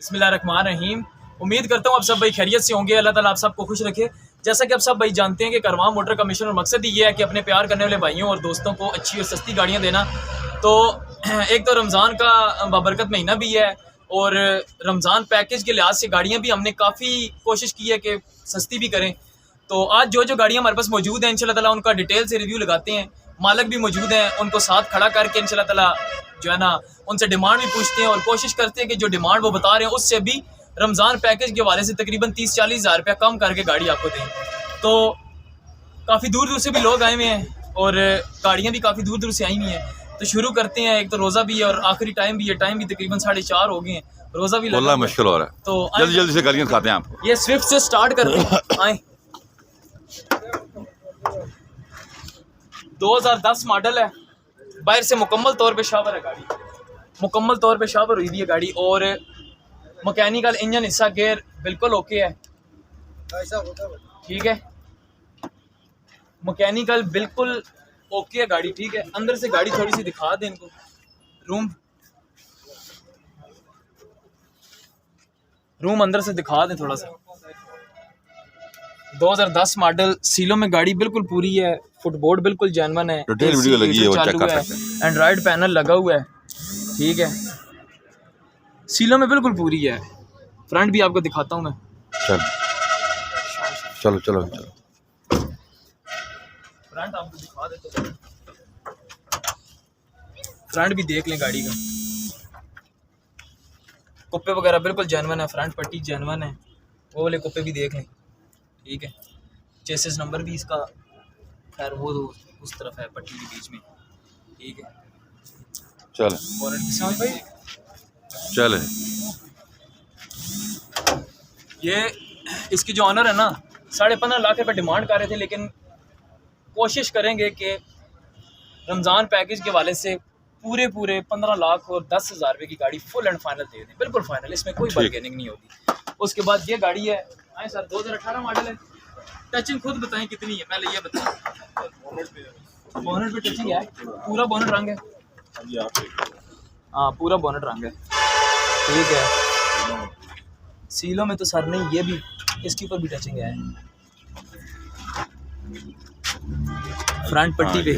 बिस्मिल्लाहिर्रहमानिर्रहीम। उम्मीद करता हूँ आप सब भाई खैरियत से होंगे। अल्लाह ताला आप सबको खुश रखे। जैसा कि आप सब भाई जानते हैं कि कारवां मोटर का मिशन और मकसद ही ये है कि अपने प्यार करने वाले भाइयों और दोस्तों को अच्छी और सस्ती गाड़ियाँ देना। तो एक तो रमज़ान का बाबरकत महीना भी है और रमज़ान पैकेज के लिहाज से गाड़ियाँ भी हमने काफ़ी कोशिश की है कि सस्ती भी करें। तो आज जो गाड़ियाँ हमारे पास मौजूद हैं इंशाल्लाह ताला उनका डिटेल से रिव्यू लगाते हैं। मालिक भी मौजूद हैं, उनको साथ खड़ा करके इंशाल्लाह ताला जो है ना उनसे डिमांड भी पूछते हैं और कोशिश करते हैं कि जो डिमांड वो बता रहे हैं उससे भी रमज़ान पैकेज के हवाले से तकरीबन 30-40 हज़ार रुपया कम करके गाड़ी आपको दें। तो काफ़ी दूर दूर से भी लोग आए हुए हैं और गाड़ियाँ भी काफ़ी दूर दूर से आई हुई हैं। तो शुरू करते हैं। एक तो रोज़ा भी है और आखिरी टाइम भी है, टाइम भी तकरीबन 4:30 हो गए हैं, रोज़ा भी लगा मुश्किल हो रहा है। तो जल्दी जल्दी से गाड़ियाँ खाते हैं आप। ये स्विफ्ट से स्टार्ट करते हैं। आए 2010 मॉडल है, बाहर से मुकम्मल तौर पे शावर है गाड़ी, मुकम्मल तौर पे शावर हुई है गाड़ी और मैकेनिकल इंजन हिस्सा गेयर बिल्कुल ओके है, ठीक है, मैकेनिकल बिल्कुल ओके है गाड़ी, ठीक है। अंदर से गाड़ी थोड़ी सी दिखा दें इनको। रूम अंदर से दिखा दें थोड़ा सा। 2010 मॉडल, सीलों में गाड़ी बिल्कुल पूरी है, फुटबोर्ड बिल्कुल जेन्युइन है, वीडियो लगी है वो चेक कर सकते हैं। एंड्रॉइड पैनल लगा हुआ है, ठीक है, सीलों में बिल्कुल पूरी है। फ्रंट भी आपको दिखाता हूँ मैं। चलो चलो चलो फ्रंट आपको दिखा देता हूँ, फ्रंट भी देख लें गाड़ी का। कुप्पे वगैरह बिल्कुल जेन्युइन है, फ्रंट पट्टी जेन्युइन है, वो वाले कुप्पे भी देख लें, ठीक है। चेसिस नंबर भी इसका खैर वो उस तरफ है पट्टी के बीच में, ठीक है। चले बोनट की समझ भाई। चले ये इसकी जो ऑनर है ना 15.5 लाख रुपये डिमांड कर रहे थे, लेकिन कोशिश करेंगे कि रमज़ान पैकेज के वाले से पूरे 15 लाख और 10 हज़ार रुपये की गाड़ी फुल एंड फाइनल दे दें, बिल्कुल फाइनल, इसमें कोई बार्गेनिंग नहीं होगी। उसके बाद ये गाड़ी है, आए सर 2018 मॉडल है। टचिंग खुद बताएं कितनी है, पहले ये बताएं। बोनट पे टचिंग है, पूरा बोनट रंग है, हाँ पूरा बोनट रंग है, ठीक है। सीलों में तो सर नहीं, ये भी इसके ऊपर भी टचिंग है, फ्रंट पट्टी पे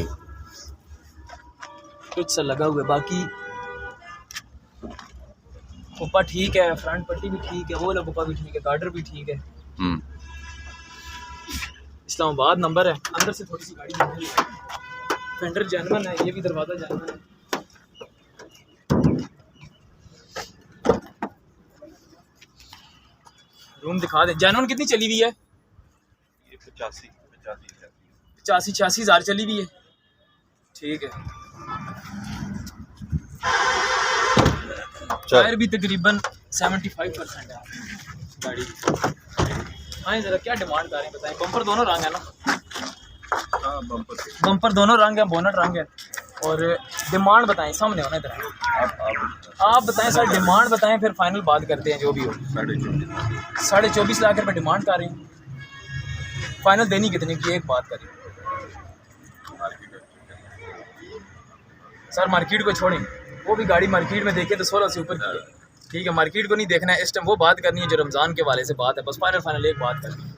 कुछ सा लगा हुआ है, बाकी कुप्पा ठीक है, फ्रंट पट्टी भी ठीक है, वो वाला कुप्पा भी ठीक है, गार्डर भी ठीक है। इस्लामाबाद नंबर है। अंदर से थोड़ी सी गाड़ी फेंडर जेन्युइन है, ये भी दरवाजा जेन्युइन है। रूम दिखा दे। जेन्युइन कितनी चली हुई है? 85-86 हज़ार चली हुई है, ठीक है। टायर भी तकरीबन 75% है गाड़ी। हाँ जरा क्या डिमांड कर रहे हैं बताएं। बम्पर दोनों रंग है ना? हाँ बम्पर दोनों रंग है, बोनट रंग है। और डिमांड बताएं, सामने होना इधर आप बताएं सर, डिमांड बताएं, फिर फाइनल बात करते हैं जो भी हो। 24.5 लाख रुपये डिमांड कर रहे हैं, फाइनल देनी कितने की एक बात करें सर। मार्केट को छोड़ें, वो भी गाड़ी मार्केट में देखे तो 16 से ऊपर की है, ठीक है। मार्केट को नहीं देखना है इस टाइम, वो बात करनी है जो रमज़ान के वाले से बात है, बस फाइनल एक बात करनी है।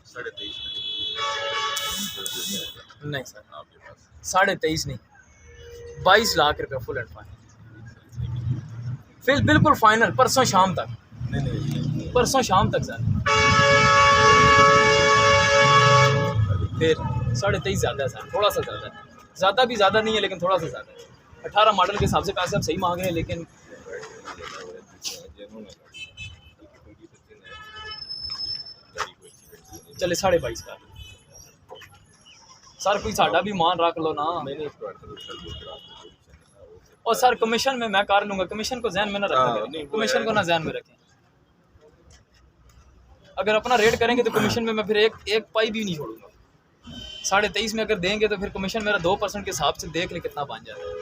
23.5 नहीं सर, 23.5 नहीं, 22 लाख रुपये फुल एंड फाइनल, फिर बिल्कुल फाइनल परसों शाम तक। परसों शाम तक सर, फिर 23.5 ज़्यादा है सर, थोड़ा सा ज़्यादा है, ज़्यादा भी ज़्यादा नहीं है लेकिन थोड़ा सा ज़्यादा है। 18 मॉडल के हिसाब से पैसे आप सही मांग रहे हैं, लेकिन चले 22.5 का सर, कोई साड़ा भी मान रख लो ना। और सर कमीशन में मैं कर लूँगा, कमीशन को जहन में ना रखें, कमीशन को ना जहन में रखें। अगर अपना रेट करेंगे तो कमीशन में मैं फिर एक पाई भी नहीं छोड़ूंगा। 23.5 में अगर देंगे तो फिर कमीशन मेरा 2% के हिसाब से देख ले कितना बन जाता है,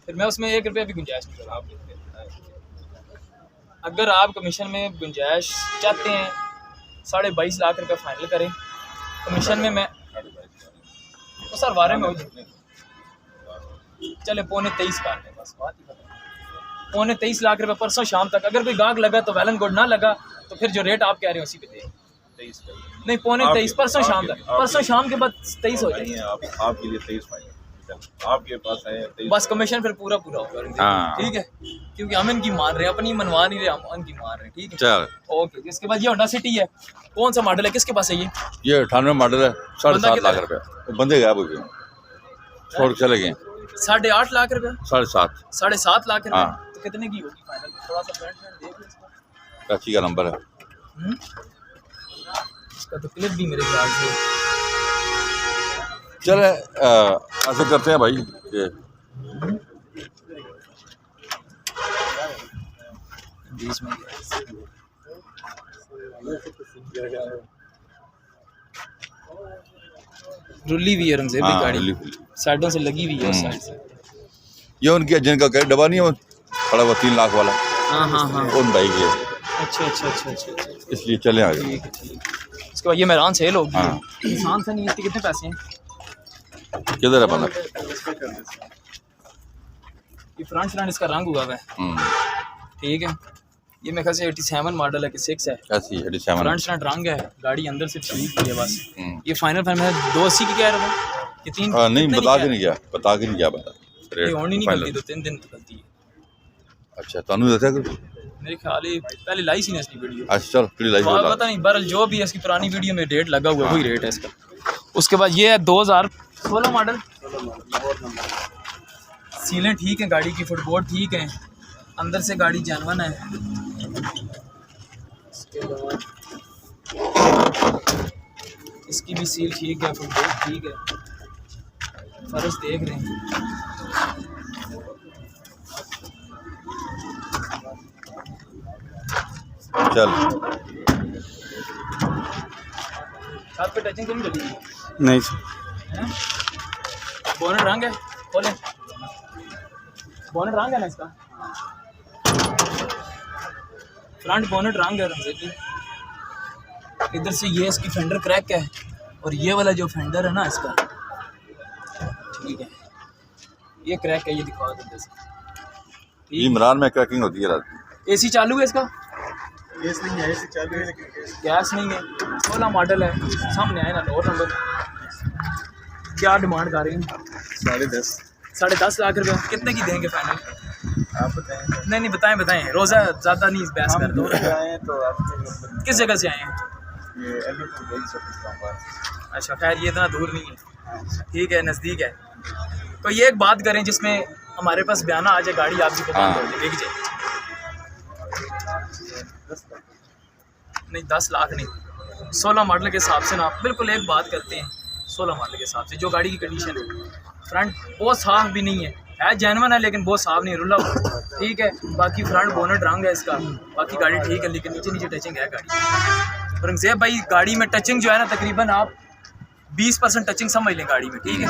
फिर मैं उसमें 1 रुपया भी गुंजाइश नहीं करूँगा। अगर आप कमीशन में गुंजाइश चाहते हैं 22.5 लाख रुपये फाइनल करें कमीशन में, मैं तो सर वारे में हो चले 22.25 कर दें, बस बात ही खत्म। पौने 23 लाख रुपए परसों शाम तक। अगर कोई गाहक लगा तो वेल एंड गुड, ना लगा तो फिर जो रेट आप कह रहे हो उसी पे दे। 23 नहीं, पौने 23 परसों शाम तक, परसों शाम के बाद 23 हो जाएगी। आपके लिए 23 फाइनल, आपके पास है 23। बस कमीशन फिर पूरा होगा। हाँ। ठीक है, क्योंकि हम इनकी मान रहे हैं, अपनी मनवा नहीं रहे, हम इनकी मान रहे हैं। ठीक है, चल ओके। इसके बाद ये होंडा सिटी है, कौन सा मॉडल है, किसके पास है ये? 98 मॉडल है, 7.5 लाख कितना? रुपए। बंदे गायब हो गए, छोड़ के चले गए। 8.5 लाख रुपए, 7.5। 7.5 लाख रुपए। हाँ। तो कितने की होगी फाइनल? थोड़ा सा फ्रंट देख लो इसका। कराची का नंबर है। इसका तो क्लिप भी मेरे ख्याल से। चले ऐसे करते हैं भाई ये रुली हुई है रंगज़ेब हाँ, गाड़ी, रुली। साइडों से लगी हुई है उस साइड से। ये उनकी जिनका कहीं डबा नहीं है खड़ा हुआ 3 लाख वाला, हाँ हाँ हाँ। उन भाई के, अच्छा अच्छा अच्छा अच्छा अच्छा। इसलिए चले आगे। ठीक है ठीक है। इसके बाद ये मैरान सेल होगी। हाँ। इंसान से नहीं, इसके कितने पैसे हैं? किधर है बंदा? ये फ्रंट फ्रंट इसका रंग हुआ है। ठीक है, ये मेरे ख्याल से 87 मॉडल है कि 6 है। ऐसी 87 फ्रंट फ्रंट रंग है, गाड़ी अंदर से ठीक है बस। ये फाइनल फाइनल 280 की कह रहा था कि 3 नहीं बता के नहीं गया, बता के नहीं गया बंदा। ये होनी नहीं फाइनल। करती, तो 3 दिन निकलती है अच्छा तानू दसा कर। मेरे ख्याल है। पहले लाई सी ने इसकी वीडियो, अच्छा चल फिर लाइव बता। पता नहीं, बहरहाल जो भी है इसकी पुरानी वीडियो में डेट लगा हुआ है वही रेट है इसका। उसके बाद ये है 2016 मॉडल। सीलें ठीक है गाड़ी की, फुटबोर्ड ठीक है, अंदर से गाड़ी जानवन है। इसके बाद इसकी भी सील ठीक है, फुटबोर्ड ठीक है, फर्श देख रहे हैं। चल छत पे टचिंग तो नहीं लगी? नहीं बोनट रंग है, खोले बोनट रंग है ना इसका, फ्रंट बोनट रंग है रंग। इधर से ये इसकी फेंडर क्रैक है, और ये वाला जो फेंडर है ना इसका, ठीक है, ये क्रैक है, ये दिखा दो जैसे। इमरान में क्रैकिंग होती है रात। एसी चालू है इसका? गैस नहीं है, चालू है लेकिन गैस नहीं है। 16 मॉडल है, सामने आए ना डोर नंबर। क्या डिमांड कर रही हैं? 10.5। 10.5 लाख रुपए। कितने की देंगे फाइनल? आप बताएं। नहीं बताएं, रोज़ा ज़्यादा नहीं बहस कर दो। आए तो आपके किस जगह से आए हैं? ये एलिफेंट इस्लामाबाद। अच्छा, खैर ये इतना दूर नहीं है, ठीक है, नज़दीक है। तो ये एक बात करें जिसमें हमारे पास बयाना आ जाए, गाड़ी आपकी पसंद हो जाए, बिक जाए। नहीं 10 लाख नहीं, 16 मॉडल के हिसाब से ना, बिल्कुल एक बात करते हैं 16 मॉडल के हिसाब से जो गाड़ी की कंडीशन है। फ्रंट बहुत साफ भी नहीं है जेन्युइन है, लेकिन बहुत साफ नहीं, रुला ठीक है। बाकी फ्रंट बोनट रंग है इसका, बाकी गाड़ी ठीक है, लेकिन नीचे टचिंग है गाड़ी। रंगज़ेब भाई गाड़ी में टचिंग जो है ना, तकरीबन आप 20% टचिंग समझ लें गाड़ी में, ठीक है।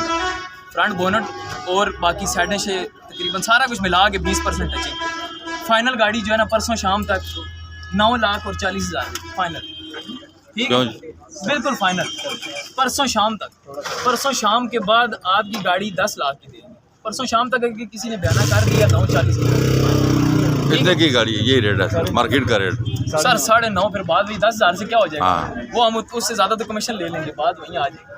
फ्रंट बोनट और बाकी साइडें से तकरीबन सारा कुछ मिला के 20% टचिंग। फाइनल गाड़ी जो है ना परसों शाम तक 9,40,000 फाइनल, ठीक है, बिल्कुल फाइनल। परसों शाम तक, परसों शाम के बाद आपकी गाड़ी 10 लाख की देंगे। परसों शाम तक अगर किसी ने बयाना कर दिया 9,40,000 कितने की गाड़ी है? यही रेट है मार्केट का रेट सर, 9.5, फिर बाद में 10,000 से क्या हो जाएगा? हाँ। वो हम उससे ज़्यादा तो कमीशन ले लेंगे, बाद वहीं आ जाएगा।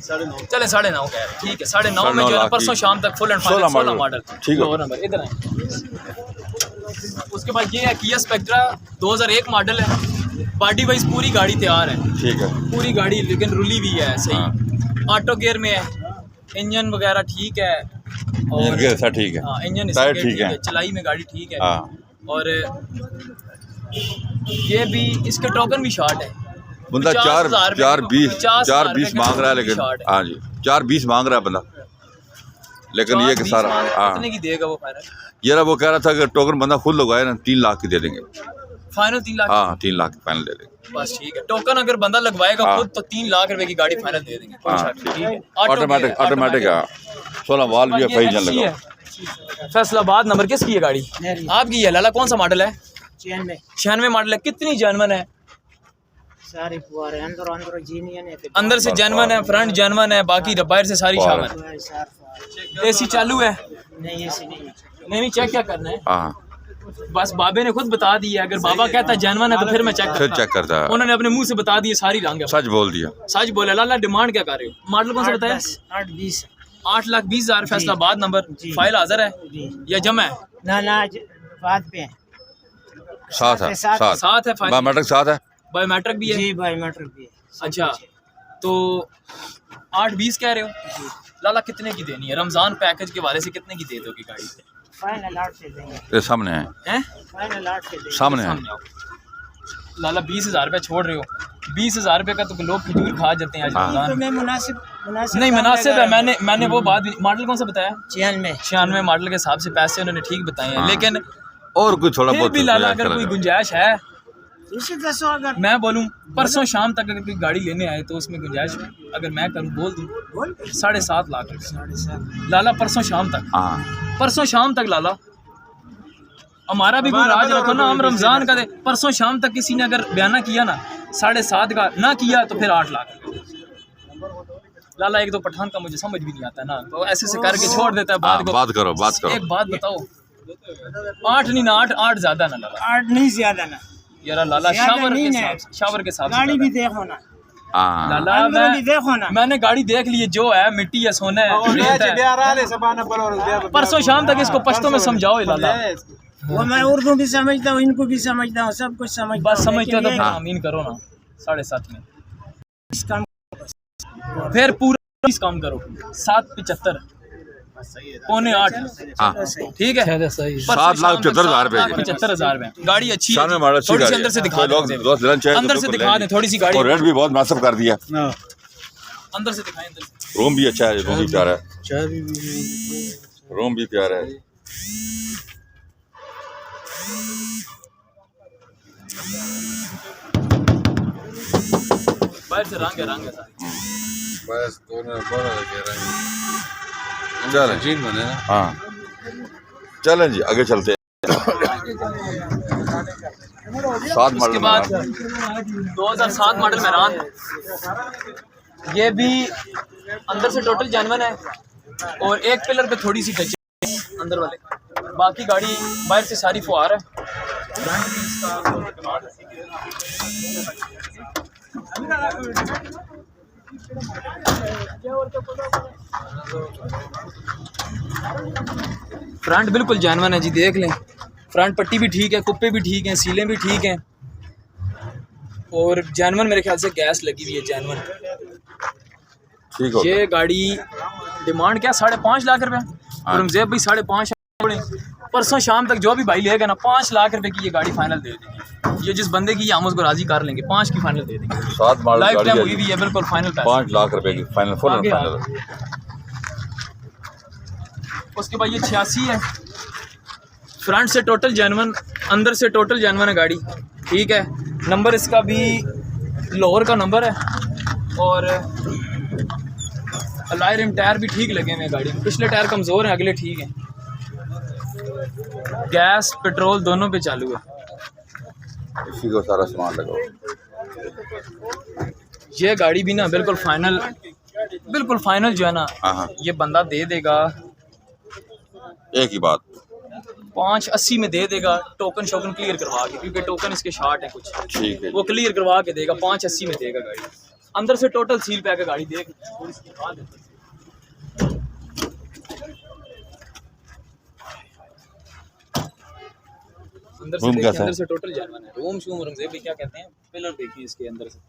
9.5 चले 9.5 कह रहे हैं, ठीक है। 9.5 में जो है परसों शाम तक फुल एंड फाइनल 16 मॉडल, ठीक है। नंबर इधर है। उसके बाद ये है किया स्पेक्ट्रा 2001 मॉडल है, बॉडी वाइज पूरी गाड़ी तैयार है, ठीक है, पूरी गाड़ी, लेकिन रुली भी है सही। हाँ। ऑटो गियर में है, इंजन वगैरह ठीक है, और ऐसा ठीक है, हाँ, इंजन टायर ठीक है, चलाई में गाड़ी ठीक है। हाँ। और ये भी इसके टोकन भी शॉर्ट है। बंदा 4.20 मांग रहा है, लेकिन हाँ जी 4.20 मांग रहा है बंदा, लेकिन ये कि सारा कितने की देगा वो फाइनल? ये वो कह रहा था कि टोकन बंदा खुद लगाए ना 3 लाख की दे देंगे फाइनल। 3 लाख? हाँ 3 लाख की फाइनल दे देंगे, बस ठीक है। टोकन अगर बंदा लगवाएगा हाँ। खुद तो 3 लाख रुपए की गाड़ी फाइनल दे देंगे। हाँ ठीक है, ऑटोमेटिक है, 16 वाल भी है, सही जन लगा। फैसलाबाद नंबर किसकी है गाड़ी? आपकी है। लाला कौन सा मॉडल है? 96 मॉडल है। कितनी जेन्युइन है? सारी पुआरे अंदर जीनियन है, अंदर से जेन्युइन है, फ्रंट जेन्युइन है, बाकी बाहर से सारी शामिल। एसी चालू है? नहीं ऐसे नहीं। नहीं चेक क्या करना है, हाँ बस बाबे ने खुद बता दिया। अगर बाबा कहता है जानवन है तो फिर मैं फिर चेक करता है। उन्होंने अपने मुंह से बता दिया, सारी रंग है, सच बोल दिया। सच बोले। लाला डिमांड क्या कर रहे हो? मॉडल कौन सा बताया? 8-20 8,20,000 फैसलाबाद नंबर। फाइल हाजिर है या जमा है? ना बात पे है। साथ है, साथ है फाइल, बायोमेट्रिक साथ है, बायोमेट्रिक भी है जी बायोमेट्रिक भी है। अच्छा तो 8,20 कह रहे हो। लाला कितने की देनी है? रमजान पैकेज के वाले से कितने की दे दोगे गाड़ी? फाइनल 8 से देंगे। ये सामने है, हैं? फाइनल 8 से देंगे। सामने है। लाला 20,000 रुपये छोड़ रहे हो? 20,000 रुपये का तो लोग खजूर खा जाते हैं आज रमजान। तो मैं मुनासिब नहीं मुनासिब है। मैंने वो बात, मॉडल कौन सा बताया? 96 मॉडल के हिसाब से पैसे उन्होंने ठीक बताए हैं, हाँ। लेकिन और कुछ थोड़ा फिर बहुत भी लाला अगर कोई गुंजाइश है, इसी 10 अगर मैं बोलूं परसों शाम तक अगर कोई गाड़ी लेने आए तो उसमें गुंजाइश अगर मैं करूं बोल दूं 7.5 लाख रुपये। 7.5 लाला परसों शाम तक, हाँ परसों शाम तक लाला हमारा भी कोई राज रखो ना, हम रमजान का दे। परसों शाम तक किसी ने अगर बयाना किया ना 7.5 का ना किया तो फिर 8 लाख। लाला एक तो पठान का मुझे समझ भी नहीं आता ना, तो ऐसे से करके छोड़ देता है बात को। बात करो। एक बात बताओ, 8 नहीं ना 8 ज्यादा ना लाला, 8 नहीं ज्यादा ना यार लाला शावर के साथ गाड़ी भी देखो ना। हाँ लाला अंदर भी देखो ना। मैंने गाड़ी देख ली है, जो है मिट्टी है, सोना है, रेत है। परसों शाम तक इसको पश्तो में समझाओ लाला। वो मैं उर्दू भी समझता हूँ, इनको भी समझता हूँ, सब कुछ समझता हूँ। बस समझते हो तो लेकिन फिर आमीन करो ना 7.5 में। इस काम फिर पूरा काम करो 7.75 पौने 8 हाँ ठीक है। 7,75,000 रुपए 75,000 में गाड़ी अच्छी है। सामने मॉडल अच्छी थोड़ी सी गाड़ी अंदर से है। दिखा लोग दे, दोस्त लेना चाहे अंदर से दिखा दें थोड़ी सी गाड़ी, और रेट भी बहुत मुनासिब कर दिया। अंदर से दिखाएं। अंदर से रूम भी अच्छा है, रूम भी प्यारा है, रूम भी प्यारा है। बाहर से रंग है सारी। बस दोनों लगे रहे चलें जीन बने ना। हाँ चलें जी आगे चलते हैं। 7 उसके मॉडल बाद 2007 मॉडल मेरान, ये भी अंदर से टोटल जानवन है और एक पिलर पे थोड़ी सी टच अंदर वाले, बाकी गाड़ी बाहर से सारी फुहार है। फ्रंट बिल्कुल जानवन है जी, देख लें। फ्रंट पट्टी भी ठीक है, कुप्पे भी ठीक हैं, सीलें भी ठीक हैं और जानवन मेरे ख्याल से गैस लगी हुई है जानवन। ठीक हो ये गाड़ी डिमांड क्या 5.5 लाख रुपए औरंगजेब भाई 5.5। परसों शाम तक जो भी भाई लेगा ना 5 लाख रुपए की ये गाड़ी फाइनल दे देंगे। ये जिस बंदे की हम उसको राजी कर लेंगे, 5 की फाइनल दे देंगे। 7 मॉडल लाइफ गाड़ी टाइम है हुई भी है बिल्कुल फाइनल पैसे। 5 लाख रुपए की फाइनल फुल आगे फाइनल। उसके बाद ये 86 है, फ्रंट से टोटल जानवन, अंदर से टोटल जानवन है गाड़ी, ठीक है। नंबर इसका भी लाहौर का नंबर है और अलाई रिम टायर भी ठीक लगे हुए गाड़ी में। पिछले टायर कमज़ोर हैं, अगले ठीक हैं। गैस पेट्रोल दोनों पे चालू है। इसी को सारा सामान लगाओ। ये गाड़ी भी ना बिल्कुल फाइनल जो है ना, हाँ ये बंदा दे देगा एक ही बात 5.80 में दे देगा, टोकन शोकन क्लियर करवा के, क्योंकि टोकन इसके शार्ट है कुछ, ठीक है। वो क्लियर करवा के देगा। 5.80 में देगा गाड़ी। अंदर से टोटल सील पैक है गाड़ी, देख थोड़ी सी दिखा देते हैं। अंदर से देखिए, अंदर से टोटल जानवन है। रूम शूम औरंगजेब भी क्या कहते हैं, पिलर देखिए इसके अंदर से,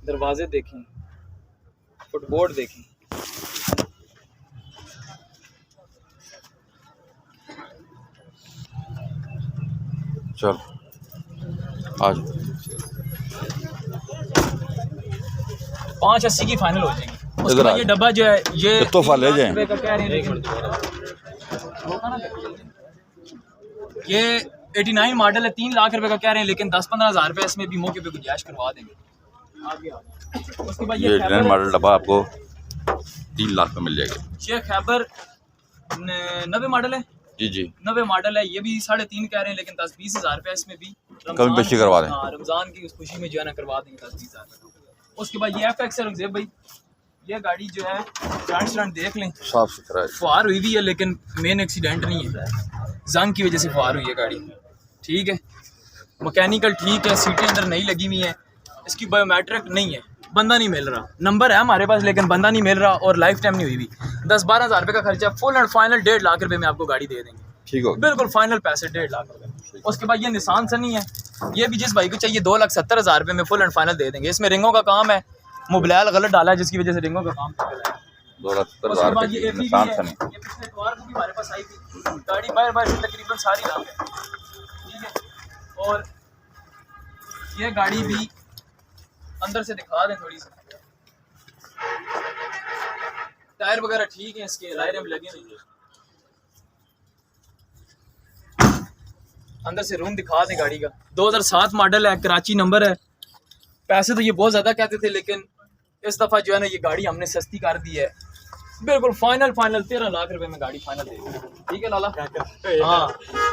दरवाजे देखें, फुटबोर्ड देखें। चल आज 5.80 की फाइनल हो जाएगी। उसके इधर बाद ये डब्बा जो है ये तोहफा ले जाएं। रुपए का कह रहे हैं, ये 89 मॉडल है, 3 लाख रुपए का कह रहे हैं, लेकिन 10-15 हज़ार रुपये इसमें भी मौके पे गुंजाइश करवा देंगे। उसके बाद ये 89 मॉडल डब्बा आपको 3 लाख में मिल जाएगा। ये खैबर 90 मॉडल है जी जी 90 मॉडल है, ये भी 3.5 कह रहे हैं, लेकिन 10-20 हज़ार रुपये इसमें भी कमी पेशी करवा दें। हाँ, रमज़ान की उस खुशी में जो है ना करवा देंगे 10-20 हज़ार रुपये। उसके बाद ये FX है औरंगजेब भाई, ये गाड़ी जो है फ्रंट देख लें, साफ सुथरा है। फुहार हुई भी है लेकिन मेन एक्सीडेंट नहीं है, जंग की वजह से फुहार हुई है गाड़ी। ठीक है, मैकेनिकल ठीक है, सीटें अंदर नहीं लगी हुई हैं, इसकी बायोमेट्रिक नहीं है, बंदा नहीं मिल रहा, नंबर है हमारे पास लेकिन बंदा नहीं मिल रहा, और लाइफ टाइम नहीं हुई भी। 10-12 हज़ार रुपये का खर्चा, फुल एंड फाइनल 1.5 लाख रुपये में आपको गाड़ी दे देंगे। ठीक हो, बिल्कुल फाइनल पैसे 1.5 लाख रुपये। उसके बाद ये निशान सनी है, ये भी जिस भाई को चाहिए 2,70,000 रुपये में फुल एंड फाइनल दे देंगे। इसमें रिंगों का काम है, मोबाइल गलत डाला है जिसकी वजह से रिंगों का काम चल रहा है। 2,70,000 ये भी निशान है, सनी। ये पिछले इतवार को भी हमारे पास आई थी गाड़ी, बाहर तकरीबन सारी रंग है। ठीक है, और ये गाड़ी भी अंदर से दिखा दें थोड़ी सी, टायर वगैरह ठीक है, इसके लाइरें भी लगे नहीं है। अंदर से रूम दिखा दें गाड़ी का, 2007 मॉडल है, कराची नंबर है। पैसे तो ये बहुत ज़्यादा कहते थे लेकिन इस दफ़ा जो है ना ये गाड़ी हमने सस्ती कर दी है। बिल्कुल फाइनल 13 लाख रुपए में गाड़ी फाइनल दे देंगे। ठीक है लाला, हाँ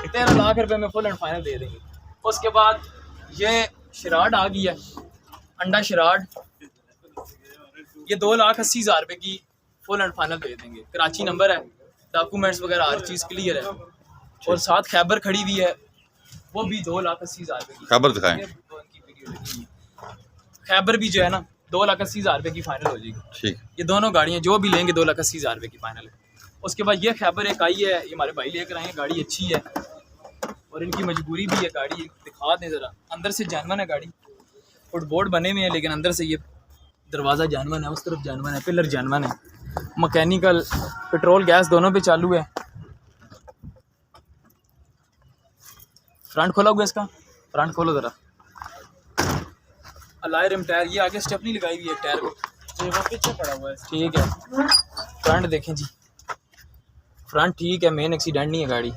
13 लाख रुपए में फुल एंड फाइनल दे देंगे। उसके बाद ये शराड आ गई है, अंडा शराड, ये 2,80,000 रुपये की फुल एंड फाइनल दे देंगे। कराची नंबर है, डॉक्यूमेंट्स वगैरह हर चीज़ क्लियर है, और साथ खैबर खड़ी हुई है, वो भी 2,80,000 रुपये की। खैबर दिखाएं, खैबर भी जो है ना 2,80,000 रुपये की फाइनल हो जाएगी। ठीक, ये दोनों गाड़ियाँ जो भी लेंगे 2,80,000 रुपये की फाइनल है। उसके बाद ये खैबर एक आई है, ये हमारे भाई लेकर आए हैं, गाड़ी अच्छी है और इनकी मजबूरी भी है। गाड़ी दिखा दें ज़रा, अंदर से जानवन है गाड़ी, फुटबोर्ड बने हुए हैं लेकिन अंदर से ये दरवाज़ा जानवन है, उस तरफ जानवन है, पिलर जानवन है, मैकेनिकल, पेट्रोल गैस दोनों पे चालू है। फ्रंट खोला हुआ है इसका, फ्रंट खोलो ज़रा, अलाय रिम टायर, ये आगे स्टेपनी लगाई हुई है टायर को, वो पीछे पड़ा हुआ है। ठीक है, फ्रंट देखें जी, फ्रंट ठीक है, मेन एक्सीडेंट नहीं है गाड़ी।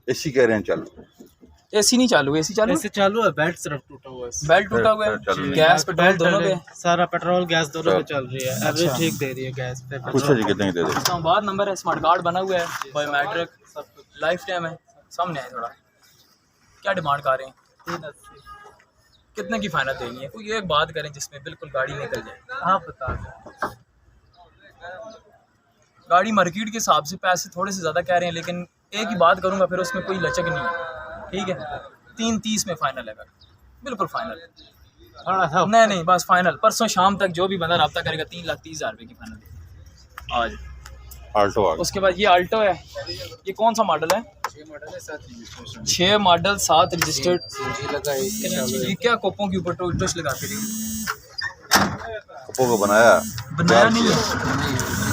एसी कह रहे हैं चालू, एसी नहीं चालू, एसी चालू, ऐसे चालू है, बेल्ट सिर्फ टूटा हुआ है, बेल्ट टूटा हुआ है, गैस पेट्रोल दोनों पे, सारा पेट्रोल गैस दोनों पे चल रही है, एवरेज ठीक दे रही है गैस पे। पूछो जी कितने की दे दे। इस्लामाबाद नंबर है, स्मार्ट कार्ड बना हुआ है, बायोमेट्रिक, लाइफ टाइम है। सामने है थोड़ा, क्या डिमांड कर रहे हैं? 380। कितने की फाइनल देनी है? कोई एक बात करें जिसमें बिल्कुल गाड़ी निकल जाए। आप बता दें। गाड़ी मार्केट के हिसाब से पैसे थोड़े से ज़्यादा कह रहे हैं लेकिन एक ही बात करूँगा फिर उसमें कोई लचक नहीं है। ठीक है, 330 में फाइनल है गाड़ी, बिल्कुल फाइनल। थोड़ा सा नहीं बस फाइनल, परसों शाम तक जो भी बंदा रब्ता करेगा 3,30,000 रुपये की फाइनल आज। आल्टो आ गई। उसके बाद ये आल्टो है, ये कौन सा मॉडल है? 6 मॉडल 7 रजिस्टर्ड। ये क्या कोपों के ऊपर टच लगा के कोपो को बनाया नहीं है,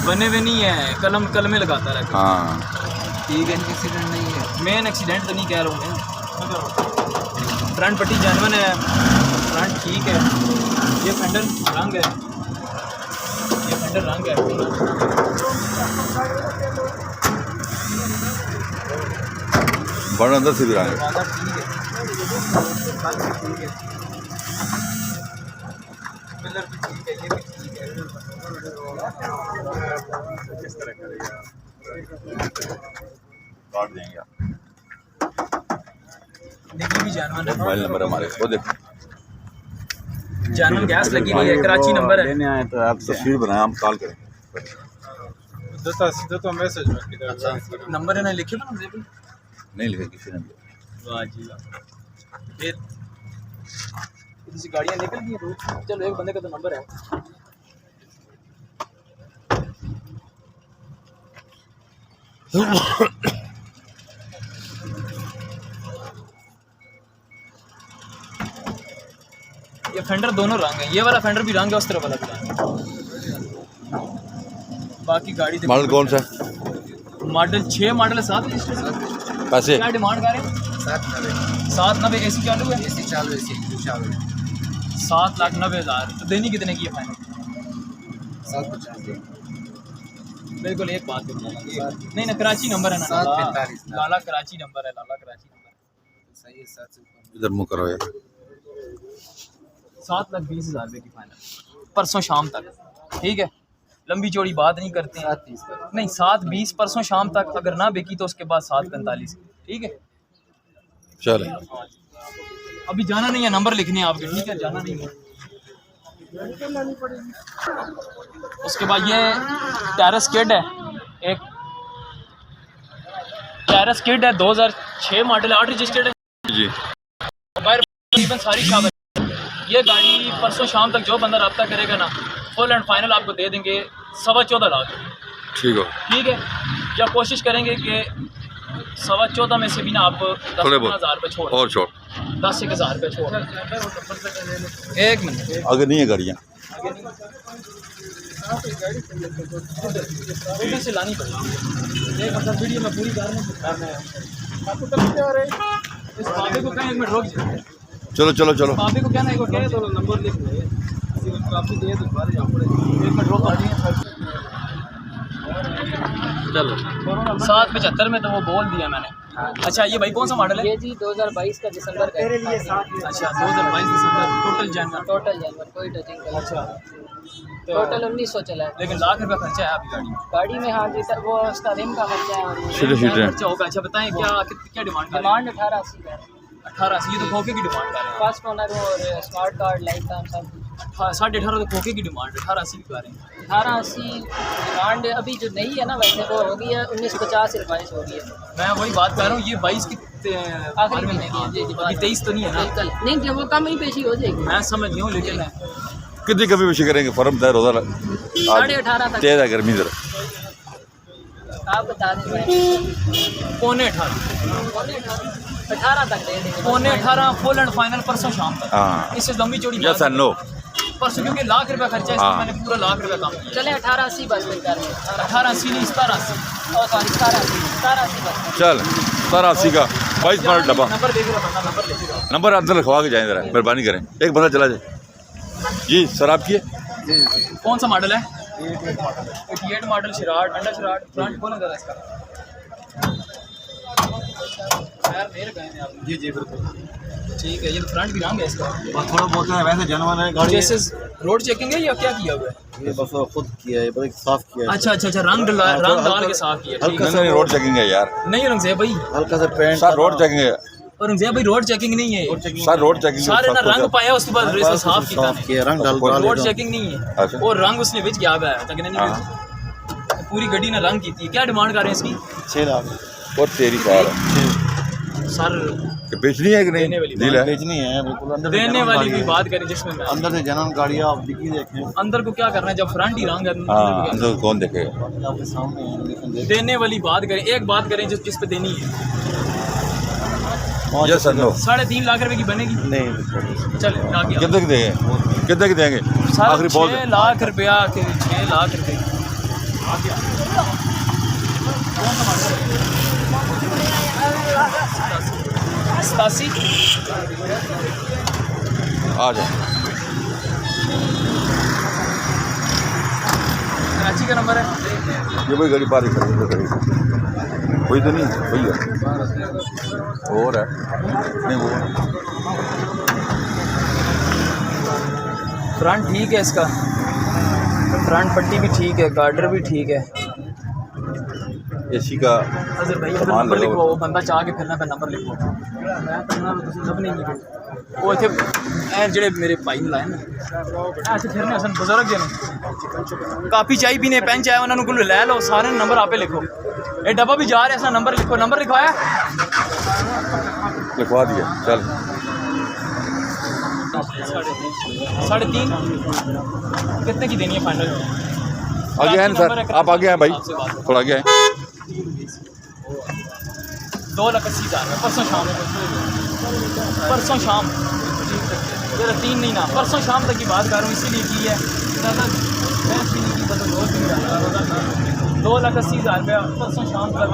बने हुए नहीं है, कलमे लगाता रहता। हाँ ठीक है, एक्सीडेंट नहीं है, मेन एक्सीडेंट तो नहीं कह रहा हूँ मैं। फ्रंट पट्टी जानवन है, फ्रंट ठीक है, ये फेंडर रंग है, ये फेंडर रंग है, बड़ा अंदर से भी आए। पिलर भी ठीक है, ये भी ठीक है। काट देंगे आप। डिग्गी भी जानवन है, मोबाइल नंबर हमारे वो देखो, जानवन गैस लगी हुई है, कराची नंबर है। लेने आए तो आप तस्वीर बनाया, हम कॉल करें। सीधा तो मैसेज में किधर नंबर है ना लिखे ना मुझे भी। नहीं लिखा किसी ने भी। वाह जी वाह। फिर किसी गाड़ियाँ निकल गई हैं, चलो एक बंदे का तो नंबर है। ये फेंडर दोनों रंग है, ये वाला फेंडर भी रंग है, उस तरफ वाला भी रंग है। बाकी गाड़ी मॉडल कौन सा? मॉडल 6 मॉडल है, 7 रजिस्टर्ड। पैसे क्या डिमांड कर रहे हैं? 790। एसी चालू है? एसी चालू है, एसी चालू है। 7,90,000। तो देनी कितने की है फाइनल? 750। बिल्कुल एक बात नहीं ना, कराची नंबर है ना, 745 लाला कराची नंबर है, लाला कराची नंबर सही है। 7 से ऊपर इधर मुँह करो यार। 7,20,000 रुपये की फाइनल परसों शाम तक। ठीक है, लंबी चौड़ी बात नहीं करते हैं। 730 नहीं 7:20 परसों शाम तक, अगर ना बिकी तो उसके बाद 7:45। ठीक है, चले अभी जाना नहीं है, नंबर लिखने हैं आपके। ठीक है, जाना नहीं है। उसके बाद ये टेरेस किड है, एक टेरेस किड है 2006 मॉडल, 8 रजिस्टर्ड है जी। तकरीबन सारी शाम। ये गाड़ी परसों शाम तक जो बंदा रब्ता करेगा ना, फुल एंड फाइनल आपको दे देंगे 14.25 लाख। ठीक है, ठीक है, या कोशिश करेंगे कि 14.25 में से भी ना आपको 10,000 रुपये छोड़, और छोड़ 10-1,000 रुपये छोड़। एक मिनट, आगे नहीं है गाड़ियाँ, वीडियो से लानी पड़ेगी। एक मतलब वीडियो में पूरी कार में आपको करते आ रहे इस बाबे को कहें, एक मिनट रोक जाए, चलो चलो चलो। बाबे को कहना एक बार कहे तो नंबर लिख दे, काफ़ी दे तो बाहर यहाँ पड़े। एक मिनट रोक गाड़ी चलो 775 में तो वो बोल दिया मैंने। अच्छा ये भाई कौन सा मॉडल है? ये जी 2022 का दिसंबर का। अच्छा 2022 दिसंबर, टोटल जानवर कोई टचिंग का। अच्छा टोटल 1900 चला है, लेकिन लाख रुपया खर्चा है आपकी गाड़ी में। हाँ जी सर, वो उसका रिम का खर्चा है और खर्चा होगा। अच्छा बताएं क्या डिमांड कर रहे हैं? डिमांड 1880 का। 1880, ये तो खोखे की डिमांड कर रहे हैं। फर्स्ट ओनर और स्मार्ट कार्ड लाइफ टाइम सब। 18.5 तो खोखे की डिमांड, 1880 की कर रहे हैं। 1880 डिमांड अभी जो नहीं है ना, वैसे वो हो गई है 1950 से रिवाइज हो गई है। मैं वही बात कर रहा हूँ, ये 22 की आखिरी महीने की है जी। 23 तो नहीं है ना? नहीं जब वो कम ही पेशी हो जाएगी। मैं समझ नहीं हूँ, लेकिन कितनी कमी पेशी करेंगे? फर्म तय रोजा 18.5 तक तेज है गर्मी जरा, आप बता दें। 18.25 18 तक दे देंगे। 18.25 फुल एंड फाइनल परसों शाम तक। हाँ इससे लंबी चौड़ी यस एंड नो। परसों, क्योंकि लाख रुपया खर्चा है, इसमें मैंने पूरा लाख रुपया काम किया। चले 1880 बस में कर 1880 नहीं 1780। और सॉरी 1780 बस। चल 1780 का 22 मॉडल डब्बा। नंबर देख रहा बंदा, नंबर लिख रहा। नंबर अंदर लिखवा के जाएँ जरा, मेहरबानी करें। एक बंदा चला जाए जी। सर आप किए कौन सा मॉडल है? 88 मॉडल, शिराट, अंडा शिराट। फ्रंट खोलें ज़रा इसका। यार मेरे गए आप। जी जी बिल्कुल ठीक है, ये तो फ्रंट भी रंग है इसका, थोड़ा बहुत है, वैसे जानवर है गाड़ी। जैसे रोड चेकिंग है या क्या किया हुआ है? ये बस खुद किया है, बस साफ किया है। अच्छा अच्छा अच्छा, रंग डाल के साफ किया। ठीक है, नहीं रोड चेकिंग है यार। नहीं रंगज़ेब भाई, हल्का सा पेंट सर रोड चेकिंग है और रंगज़ेब भाई रोड चेकिंग नहीं है सर, रोड चेकिंग सारे ना रंग पाया उसके बाद रेस साफ किया, रंग डाल रोड चेकिंग नहीं है। अच्छा। और रंग उसने विच किया हुआ है, तक नहीं पूरी गड्डी ने रंग की थी। क्या डिमांड कर रहे हैं इसकी? 6 लाख। और तेरी कार है सर बेचनी है कि नहीं? देने वाली डील है, बेचनी है बिल्कुल। अंदर देने वाली भी बात करें जिसमें मैं अंदर से जनन गाड़ी आप दिखी देखें। अंदर को क्या करना है जब फ्रंट ही रंग है, हाँ अंदर को कौन देखेगा? आपके सामने है। देने वाली बात करें, एक बात करें जिस पे देनी है। Yes sir no. 3.5 लाख रुपए की बनेगी? नहीं चले कितने की देंगे? कितने की देंगे? आखिरी बोल 6 लाख रुपया के 6 लाख रुपये। सतासी आ जाओ। कराची का नंबर है। ये भाई गाड़ी पारी कर कोई तो नहीं भैया और है नहीं वो फ्रंट ठीक है इसका, फ्रंट पट्टी भी ठीक है, गार्डर भी ठीक है। एसी का अजर भाई अगर नंबर लिखो, वो बंदा चाह के फिरना पे नंबर लिखो। मैं करना तुम सब नहीं वो थे जेड़े मेरे भाई ने लाए ना ऐसे फिरने असन बुजुर्ग जने काफ़ी चाय पीने पेन चाय उन्होंने को ले लो, सारे नंबर आपे लिखो। ये डब्बा भी जा रहा है, नंबर लिखो। नंबर लिखवाया, लिखवा दिया। चल 3.5 कितने की देनी है फाइनल? आगे हैं सर, आप आगे हैं भाई, थोड़ा आगे हैं। 2,80,000 परसों शाम, परसों शाम 3 नहीं ना, परसों शाम तक की बात कर रहा हूँ, इसीलिए की है ज़्यादा बहस भी नहीं की, मतलब रोज़ भी नहीं। 2,80,000 रुपया परसों शाम तक।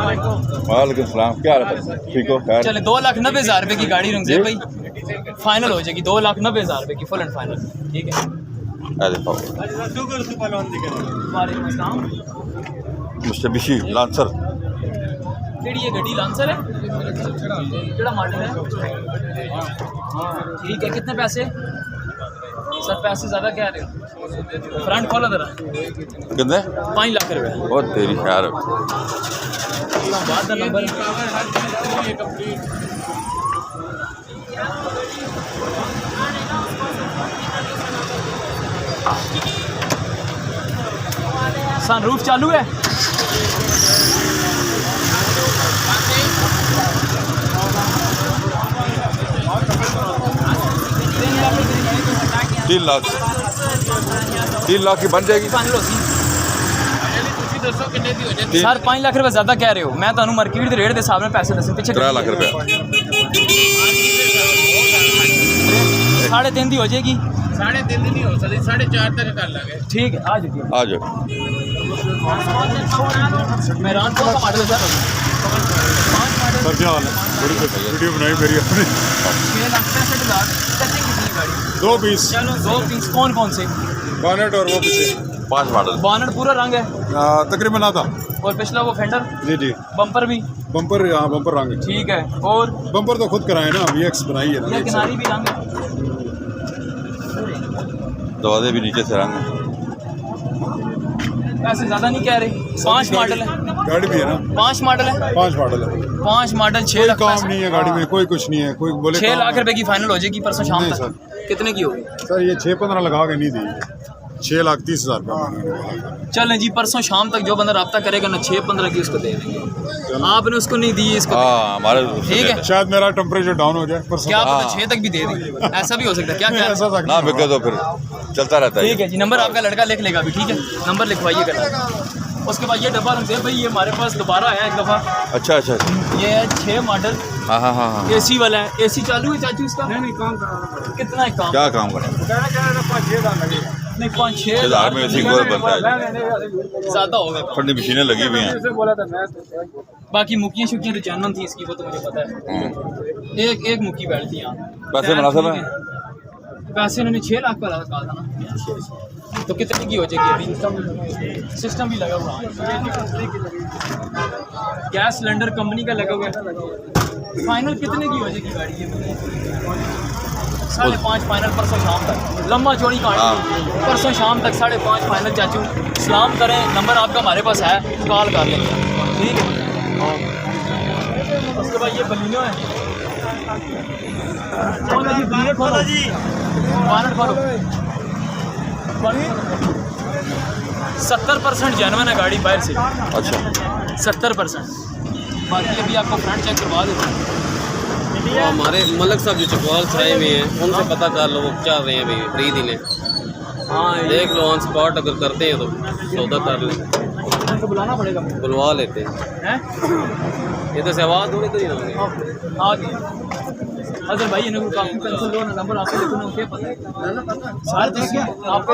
वालेकुम सलाम, क्या हाल है? ठीक हो? खैर चले 2,90,000 रुपये की गाड़ी रंगज़ेब भाई फाइनल हो जाएगी। 2,90,000 रुपये की फुल एंड फाइनल। ठीक है, वालेकुम अस्सलाम। मिस्टरबिशी लांसर केड़ी ये गड्डी लांसर है? केड़ा मॉडल है? ठीक है, कितने पैसे? सर पैसे ज़्यादा कह रहे हो। फ्रंट खोलो जरा। कितने? 5 लाख रुपये। बहुत तेरी खैर बाद का नंबर सनरूफ चालू है। तीन लाख की बन जाएगी। सर 5 लाख रुपए ज्यादा कह रहे हो, मैं ਤੁਹਾਨੂੰ ਮਾਰਕੀਟ ਦੇ ਰੇਟ ਦੇ ਹਿਸਾਬ ਨਾਲ ਪੈਸੇ ਦੱਸੇ ਪਿੱਛੇ 3 लाख रुपया 3.5 ਦੀ ਹੋ ਜਾਏਗੀ। 3.5 नहीं हो सकती, 4.5 तक कर लगे। ठीक है आ जाइए। आ जाओ। मेहरान कौन सा मॉडल है सर? सर क्या हाल है? वीडियो बनाई मेरी अपनी। 6,65,000 टचिंग कितनी गाड़ी? 2 पीस चलो 2 पीस कौन कौन से? बॉनेट और वो पीछे 5 मॉडल। बॉनेट पूरा रंग है तकरीबन आता। और पिछला वो फेंडर जी जी। बम्पर भी बम्पर, हाँ बम्पर रंग है। ठीक है। और बम्पर तो खुद कराए ना, VX बनाई है ये ना। किनारी भी रंग है। दरवाजे भी नीचे से रंग है। पैसे ज़्यादा नहीं कह रहे। 5 मॉडल है। गाड़ी भी है ना, 5 मॉडल है। 5 मॉडल है। 5 मॉडल 6 कोई लाख काम नहीं है गाड़ी में, कोई कुछ नहीं है। कोई बोले 6 काम लाख है। रुपए की फाइनल हो जाएगी परसों शाम नहीं तक। सर। कितने की होगी? सर ये 6-15 लगा के नहीं दी, 6,30,000 रुपये। चलें जी, परसों शाम तक जो बंदा रब्ता करेगा ना 6-15 की उसको दे देंगे। आपने उसको नहीं दी, इसको हाँ हमारे ठीक है। शायद मेरा टेम्परेचर डाउन हो जाए परसों। क्या पता हाँ। 6 तक भी दे देंगे, ऐसा भी हो सकता है। क्या क्या ऐसा ना बिके तो फिर चलता रहता है। ठीक है जी, नंबर आपका लड़का लिख लेगा अभी। ठीक है, नंबर लिखवाइएगा। उसके बाद ये डब्बा रख दे भाई, ये हमारे पास दोबारा आया एक दफ़ा। अच्छा अच्छा। ये है 6 मॉडल हाँ हाँ हाँ हाँ। AC वाला है। AC चालू है चाचू इसका? नहीं काम कर। कितना है काम? क्या काम करें? नहीं 5-6 हजार में AC गोल बनता है। ज़्यादा होगा। ठंडी मशीनें लगी हुई हैं। बाकी मुक्कियाँ शुक्कियाँ तो चैनल थी इसकी, वो तो मुझे पता है। एक मुक्की बैठती है यहाँ। पैसे मुनासिब हैं? पैसे इन्होंने 6 लाख का कहा था ना, तो कितने की हो जाएगी अभी? सिस्टम भी लगा हुआ है, गैस सिलेंडर कंपनी का लगा हुआ है। फाइनल कितने की हो जाएगी गाड़ी ये? 5.5 फाइनल परसों शाम तक। लंबा चौड़ी कहानी, परसों शाम तक 5.5 फाइनल। चाचू सलाम करें, नंबर आपका हमारे पास है, कॉल कर लें। ठीक है। उसके बाद ये बलिनो है। खोलो जी, बलिनो खोलो जी, बानट खोलो। 70% जेन्युइन है गाड़ी बाहर से। अच्छा 70%। बाकी अभी आपको फ्रंट चेक करवा देते हैं। वो हमारे मलक साहब जो चकवाल छाए में हैं, उनसे पता कर लो वो क्या रहे हैं भाई, खरीद ही लें। हाँ देख लो ऑन स्पॉट अगर करते हैं तो सौदा कर लें, इनको बुलाना पड़ेगा। बुलवा लेते हैं। हैं? ये तो से आवाज़ थोड़ी करी होंगे। आ गए अजहर भाई, इन्हें काफ़ी पेंसिल लो ना, नंबर आपको लिखना क्या पता है सारे आपको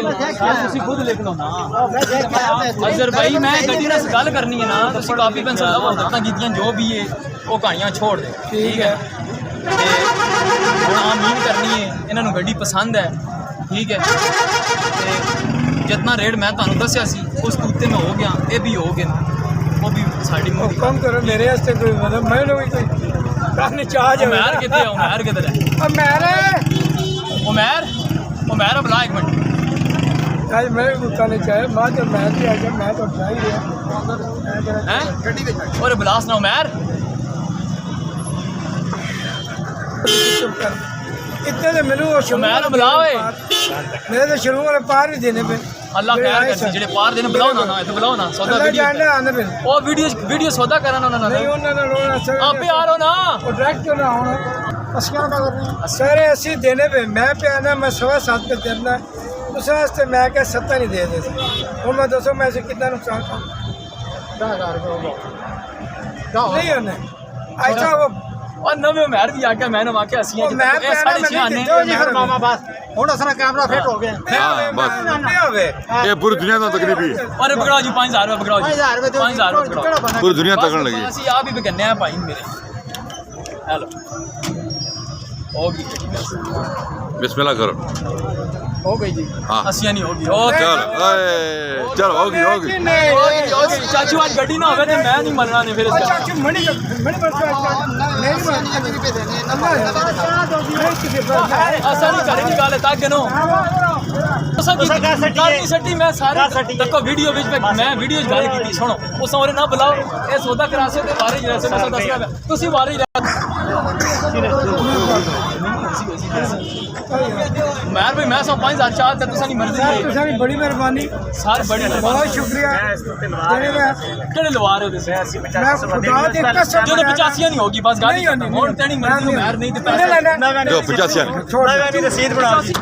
तुसी खुद लिख लो ना। अजहर भाई मैं गड्डी नाल गल करनी है ना, तुसी काफ़ी पेंसिल लो, हरकतां कीतियां जो भी है वो कहानियां छोड़ दे। ठीक है, हुण आमीन करनी है, इन्होंने गड्डी पसंद है। ठीक है, जितना रेट मैं तुहानू दस्सिया सी उस उत्ते में हो गया, ये भी हो गया, वो भी साड़ी में कम करो मेरे वास्ते कोई मतलब मैं लोग कोई काफी चार्ज है। उमैर कितने है? उमैर किधर है? उमैर बुला 1 मिनट। आज मैं भी कहना चाहे बात तो मैं भी आ गया, मैं तो उठा ही गया हैं और बुलास ना उमैर। चुप कर, इतने तो मिलू और शुरू उमैर बुला ओए। मेरे तो शुरू वाले पार भी देने पे अल्लाह खैर कर सी, जेडे पार देने बुलाओ ना, इथे बुलाओ ना, सौदा वीडियो जाने आने पे ओ वीडियो सौदा करना ना नहीं होना ना रोना सर आप ही आ रहो ना। और डायरेक्ट क्यों ना होना अस्कियां ना कर रहे हैं सारे ऐसे देने पे मैं पे आना, मैं 7.25 पे देना उस वास्ते मैं क्या 70 नहीं दे देता और मैं 200 में से कितना नुकसान का 10,000 रुपये होगा नहीं होने ऐसा वो और नवे उमैर भी आ गया, मैंने वहां के हंसियां मैं पे आना मैं नहीं दो जी फिर मामा बस ਹੁਣ ਅਸਰਾ ਕੈਮਰਾ ਫਿੱਟ ਹੋ ਗਿਆ हाँ बस नहीं होवे ये पूरी दुनिया तो तकरीबी और पकड़ाओ जी 5,000 रुपये पकड़ाओ जी 5,000 रुपये 5,000 रुपये पकड़ाओ। पूरी दुनिया तकड़ लगी। ਅਸੀਂ आप भी बिकने हैं भाई मेरे। हेलो होगी बिस्मिल्लाह करो। हो गई जी, हाँ। हंसियां नहीं होगी। ओके चलो होगी होगी। ओके चाचू आज गड्डी ना होवे तो मैं नहीं मरना नहीं फिर इसका। अच्छा मणि बस नहीं ऐसा नहीं करेंगे गाल तक नो सट्टी मैं सारे देखो वीडियो मैं वीडियो गल की सुनो उस और ना बुलाओ ये सौदा करासे ते बारे जैसे मैं दसना तुसी बारे मैं भाई मैं 5000 चाह तक तुसां दी मर्जी है तुसां बड़ी मेहरबानी सर बड़ी बहुत शुक्रिया केड़े लवा रहे हो तुसी मैं खुदा दी कसम जो 85 नहीं होगी बस गाड़ी मोड़ तेरी मर्जी को बाहर नहीं ते पैसे जो 85 नवी रसीद बना दी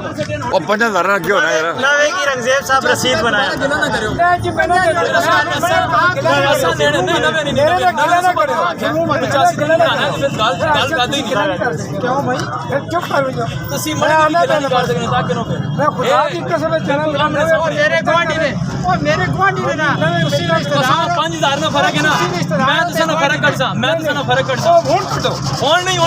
और 5000 ना क्यों ना यार नवे की रंगजेब साहब रसीद बनाया गिला ना करो जी मैंने ऐसा नेड़े नहीं नवे नहीं गिला ना करो 85 गिला ना फिर गाल कर दो क्यों भाई फिर चुप करो जो तुसी मना कर देने ताकि नो मैं खुदा की कसम चला मेरे गवांडी ने और मेरे गवांडी ने ना तुसी रिश्तेदार 5000 ना फर्क है ना मैं तुसा ना फर्क करसा मैं तुसा ना फर्क करसा फोन कर दो फोन नहीं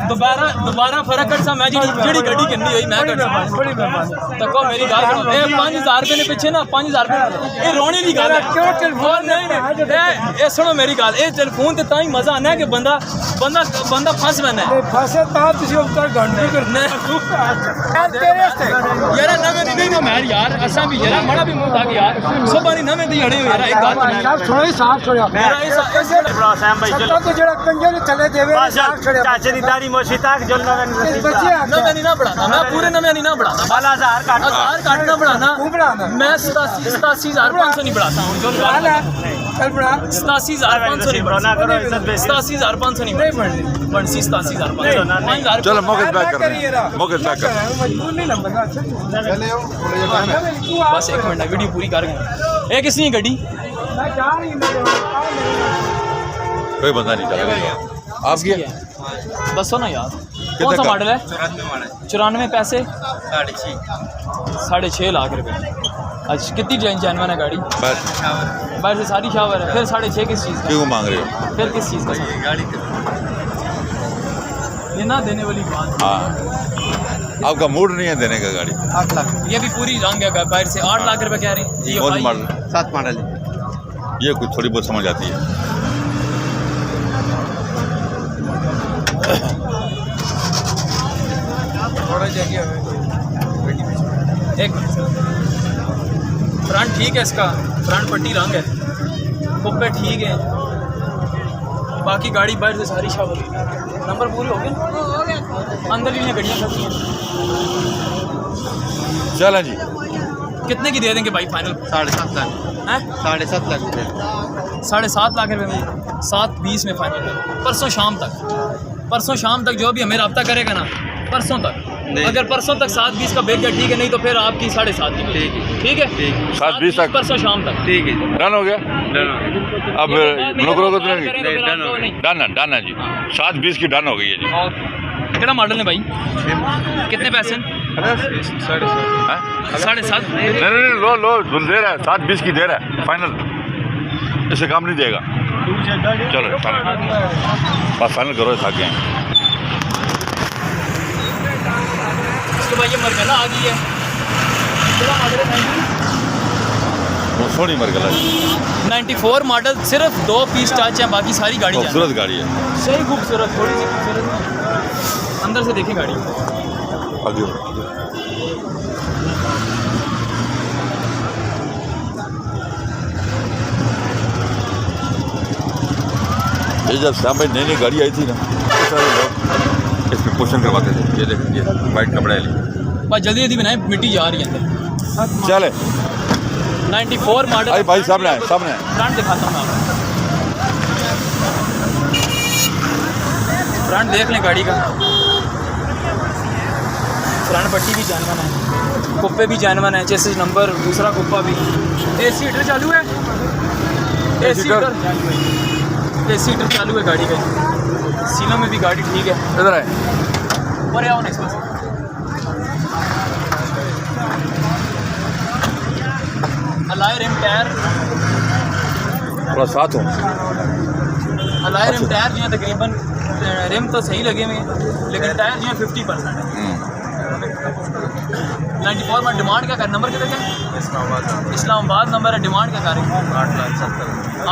दोबारा फर्क करसा मैं जेडी गड्डी किन्नी होई मैं करसा बड़ी मेहरबानी तको मेरी गाल सुनो ए 5000 रुपए ने पीछे ना 5000 रुपए ए रोने दी गल है क्यों टेलीफोन नहीं ए सुनो मेरी गाल ए टेलीफोन ते ताई मजा आना है कि बंदा फंस बना है फसे ता तुसी ऊपर घंटे करने तेरे से यार नवे नहीं ना मैं यार असा भी यार मड़ा भी मुंह ताकि यार सोबानी नवे दी अड़े यार एक बात मैं यार थोड़ा ही साफ छोड़ो मेरा ऐसे बड़ा सैम भाई सत्ता तो जड़ा कंजर चले देवे साफ छोड़ो चाचे दी दाढ़ी मोशी तक जो नवे बच्चे नवे नहीं ना बढ़ाना मैं पूरे नवे नहीं ना बढ़ाना वाला आधार कार्ड ना बढ़ाना तू बढ़ाना मैं 87,500 नहीं बढ़ाता हूँ जो चल बढ़ा 87,500 नहीं ना करो इज्जत बेइज्जती 87,500 नहीं बढ़नी बढ़नी 87,500 चलो मौके पे बैक कर मौके पे बैक कर मजबूर नहीं लंबा अच्छा चले बस एक मिनट वीडियो पूरी कर ए किसनी गड्डी मैं जा रही हूं कोई बंदा नहीं चलेगा आपकी है दसो ना यार कौन सा मॉडल है 94 पैसे 6.5 लाख रुपए अच्छा कितनी जानवर है गाड़ी बस बाहर से सारी शावर है फिर 6.5 किस चीज़ का क्यों मांग रहे हो फिर किस चीज़ का गाड़ी ये ना देने वाली बात हाँ आपका मूड नहीं है देने का गाड़ी 8 लाख ये भी पूरी रंग है बाहर से 8 लाख रुपए कह रहे हैं जी कौन मॉडल 7 मॉडल ये कुछ थोड़ी बहुत समझ आती है थोड़ा जगह एक फ्रंट ठीक है इसका फ्रंट पट्टी रंग है कुप्पे ठीक है बाकी गाड़ी बाहर से सारी शावर नंबर पूरे हो गए अंदर भी गाड़ियाँ खड़ी हैं चलें जी कितने की दे देंगे भाई फाइनल 7.5 लाख हैं 7.5 लाख 7.5 लाख रुपए में 7:20 में फाइनल परसों शाम तक जो भी हमें रब्ता करेगा ना परसों तक अगर परसों तक 7:20 का बेच गया ठीक है नहीं तो फिर आपकी 7.5 की ठीक है 7:20 तक परसों शाम तक ठीक है डन हो गया अब नौकरों को डन है जी 7:20 की डन हो गई है जी कितना मॉडल है भाई कितने पैसे 7.5 नहीं लो दे रहा है 7:20 की दे रहा है फाइनल इससे काम नहीं देगा चलो बस फाइनल करो थक गए इसके बाद ये मरगला आ गई है वो सोनी मरगला 94 मॉडल सिर्फ 2 पीस टच है बाकी सारी गाड़ी है खूबसूरत गाड़ी है सही खूबसूरत थोड़ी सी खूबसूरत अंदर से देखिए गाड़ी आगे ये जब शाम में नई गाड़ी आई थी ना तो सारे लोग इसमें पोषण करवाते थे ये देखिए वाइट कपड़े ली बस जल्दी बनाए मिट्टी जा रही है अंदर चले 94 मॉडल अरे भाई सामने फ्रंट दिखाता हूँ आपको फ्रंट देख लें गाड़ी का फ्रंट पट्टी भी जानवन है कुप्पे भी जानवन है चेसिस नंबर दूसरा कुप्पा भी AC हीटर चालू है AC हीटर चालू है गाड़ी का सीलों में भी गाड़ी ठीक है इधर है ऊपर आओ नेक्स्ट बस अलाय रिम टायर थोड़ा साथ हो अलाय रिम टायर जो है तकरीबन रिम तो सही लगे हुए हैं लेकिन टायर जो है 50% है 94 में डिमांड क्या कर नंबर कितना क्या इस्लामाबाद नंबर है डिमांड क्या करेंगे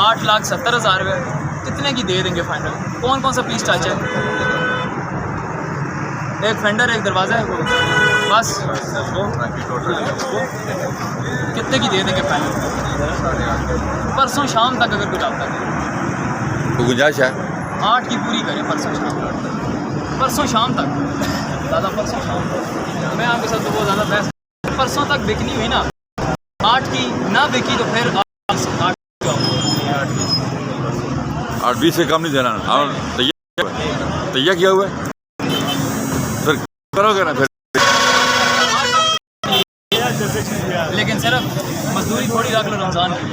8,70,000 रुपये कितने की दे देंगे फाइनल कौन सा पीस टच है एक फेंडर एक दरवाज़ा है वो बस कितने की दे देंगे फाइनल परसों शाम तक अगर कुछ आता है तो गुंजाइश है 8 की पूरी करें परसों शाम तक परसों शाम तक, दादा परसों शाम तक मैं आपके साथ तो बहुत ज़्यादा बहस, परसों तक बिकनी हुई ना 8 की, ना बिकी तो फिर 8-20 से कम नहीं देना। और तैयार किया हुआ है फिर करोगे ना फिर। लेकिन सिर्फ मजदूरी थोड़ी रख लो रमज़ान की।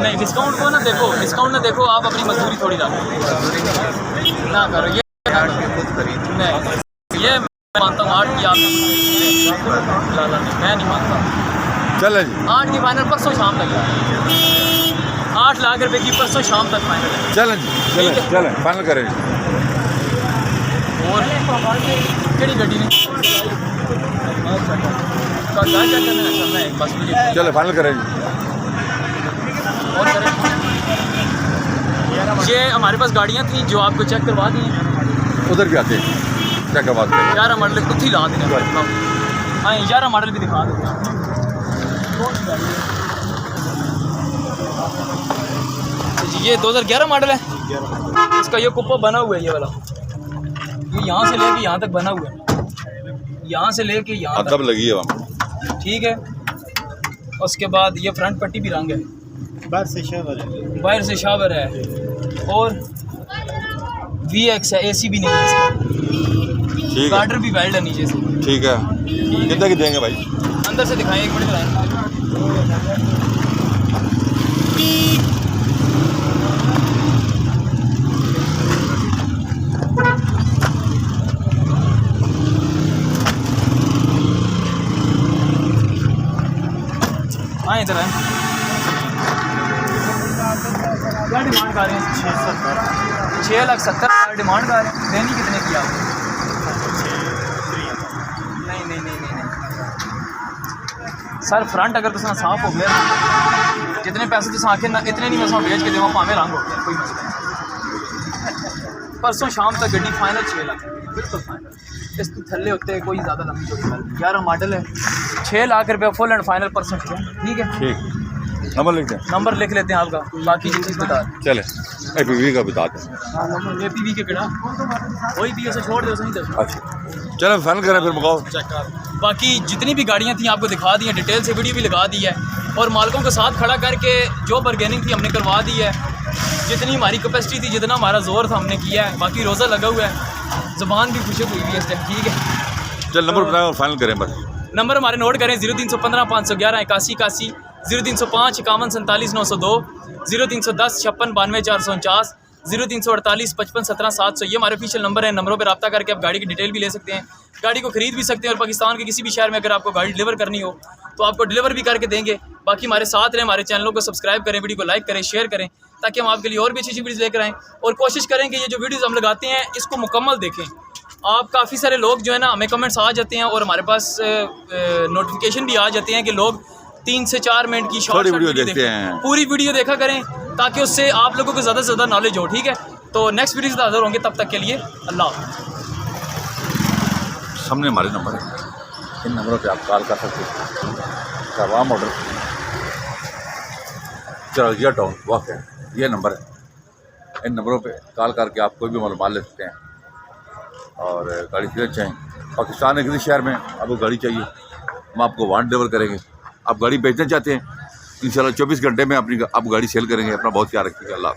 नहीं डिस्काउंट को ना देखो, डिस्काउंट ना देखो, आप अपनी मजदूरी थोड़ी रख लो ना करो। ये नहीं, ये मैं मानता हूँ 8 की आप मैं नहीं मानता। चले जी 8 की फाइनल परसों शाम तक है। 8 लाख रुपए की परसों शाम तक फाइनल है। चलें जी, चलें चलें फाइनल करें। और केड़ी गड्डी ने चले फाइनल करें जी। और करें। ये हमारे पास गाड़ियाँ थी जो आपको चेक करवा दी हैं। उधर भी आते हैं क्या करवाते हैं। 11 मॉडल कुछ ही ला देंगे। हाँ 11 मॉडल भी दिखा देते। ये 2011 मॉडल है। इसका ये कुप्पा बना हुआ है, ये वाला, ये यहाँ से लेके यहाँ तक बना हुआ है, यहाँ से लेके यहाँ कब लगी है वहाँ, ठीक है। उसके बाद ये फ्रंट पट्टी भी रंग है, बाहर से शावर है और VX है, AC भी नहीं है इसका, ठीक है। गार्डर भी वेल्ड है नीचे से। ठीक है, कितने की देंगे भाई। अंदर से दिखाएं, 1 मिनट दिखाएं। हाँ इधर है। क्या डिमांड कर रहे हैं? 6,70,000 डिमांड कर रहे हैं। देनी कितने की आप? नहीं नहीं नहीं नहीं सर, फ्रंट अगर तुम साफ हो गया, जितने पैसे तुम आखे ना इतने नहीं मैं भेज के देव भावें रंग हो गया, कोई मसला नहीं। परसों शाम तक गड्डी फाइनल 6 लाख बिल्कुल फाइनल। इस तो थल्ले होते कोई ज़्यादा लंबी चौड़ी बात। 11 मॉडल है, 6 लाख रुपये फुल एंड फाइनल परसों। ठीक है, ठीक नंबर लिखते हैं। नंबर लिख लेते हैं आपका, बाकी जो चीज़ बता दें। चले APV का बता दें। APV के किड़ा वही भी उसे छोड़ दे, उसे नहीं दे। अच्छा चलो फाइनल करें फिर मुकाओ चेक कर। बाकी जितनी भी गाड़ियाँ थी आपको दिखा दी हैं, डिटेल से वीडियो भी लगा दी है और मालिकों के साथ खड़ा करके जो बारगेनिंग थी हमने करवा दी है। जितनी हमारी कैपेसिटी थी, जितना हमारा जोर था हमने किया है। बाकी रोज़ा लगा हुआ है, ज़ुबान भी खुशक हुई है इस टाइम। ठीक है चल नंबर बताएं और फाइनल करें बस। नंबर हमारे नोट करें 0315 511 81 81, 0305 51 47 902, 0310 56 92 449, 0348 55 17 700। ये हमारे ऑफिशियल नंबर है। नंबरों पर रब्ता करके आप गाड़ी की डिटेल भी ले सकते हैं, गाड़ी को खरीद भी सकते हैं। और पाकिस्तान के किसी भी शहर में अगर आपको गाड़ी डिलीवर करनी हो तो आपको डिलीवर भी करके देंगे। बाकी हमारे साथ रहें, हमारे चैनलों को सब्सक्राइब करें, वीडियो को लाइक करें, शेयर करें, ताकि हम आपके लिए और भी अच्छी वीडियोज़ लेकर आएँ। और कोशिश करें कि ये जो वीडियोज़ हम लगाते हैं इसको मुकम्मल देखें। आप काफ़ी सारे लोग जो है ना, हमें कमेंट्स आ जाते हैं और हमारे पास नोटिफिकेशन भी आ जाते हैं कि लोग 3 से 4 मिनट की शॉर्ट वीडियो देखते हैं। पूरी वीडियो देखा करें ताकि उससे आप लोगों को ज़्यादा से ज़्यादा नॉलेज हो। ठीक है, तो नेक्स्ट वीडियो से हाज़िर होंगे, तब तक के लिए अल्लाह हाफ़िज़। सामने हमारे नंबर है, इन नंबरों पे आप कॉल कर सकते हैं। करवाम ऑर्डर चरौजिया टाउन वाक़ है, ये नंबर है। इन नंबरों पे कॉल करके आप कोई भी मालूमात ले सकते हैं और गाड़ी खरीदना चाहें। पाकिस्तान के किसी शहर में आपको गाड़ी चाहिए, हम आपको वहाँ डिलीवर करेंगे। आप गाड़ी बेचना चाहते हैं, इंशाल्लाह 24 घंटे में अपनी आप गाड़ी सेल करेंगे। अपना बहुत ख्याल रखिएगा। अल्लाह।